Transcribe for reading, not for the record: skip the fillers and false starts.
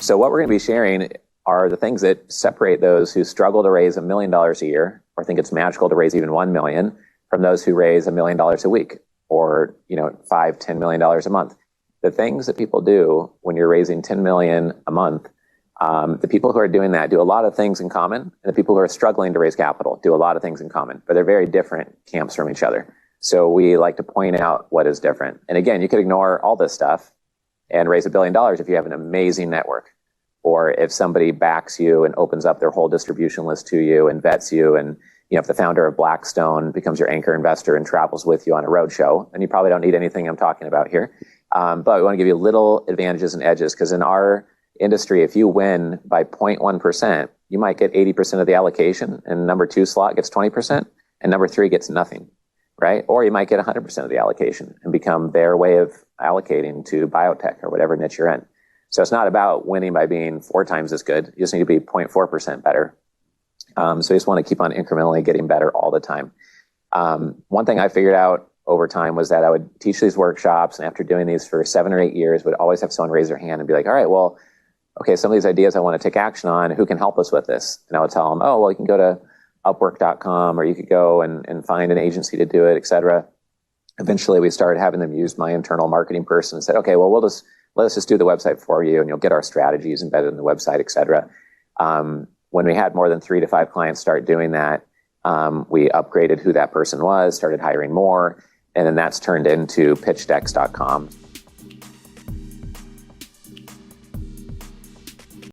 So what we're going to be sharing are the things that separate those who struggle to raise $1 million a year or think it's magical to raise even 1 million from those who raise $1 million a week or, $5-10 million a month. The things that people do when you're raising 10 million a month, the people who are doing that do a lot of things in common, and the people who are struggling to raise capital do a lot of things in common, but they're very different camps from each other. So we like to point out what is different. And again, you could ignore all this stuff and raise $1 billion if you have an amazing network, or if somebody backs you and opens up their whole distribution list to you and vets you, and if the founder of Blackstone becomes your anchor investor and travels with you on a roadshow, and you probably don't need anything I'm talking about here. But we want to give you little advantages and edges, because in our industry, if you win by 0.1%, you might get 80% of the allocation, and number 2 slot gets 20%, and number 3 gets nothing, right? Or you might get 100% of the allocation and become their way of allocating to biotech or whatever niche you're in. So it's not about winning by being 4 times as good. You just need to be 0.4% better. So you just want to keep on incrementally getting better all the time. One thing I figured out over time was that I would teach these workshops, and after doing these for 7 or 8 years, would always have someone raise their hand and be like, all right, well, okay, some of these ideas I want to take action on. Who can help us with this? And I would tell them, oh, well, you can go to Upwork.com, or you could go and find an agency to do it, et cetera. Eventually, we started having them use my internal marketing person and said, okay, well, let us just do the website for you, and you'll get our strategies embedded in the website, et cetera. When we had more than 3 to 5 clients start doing that, we upgraded who that person was, started hiring more, and then that's turned into pitchdex.com.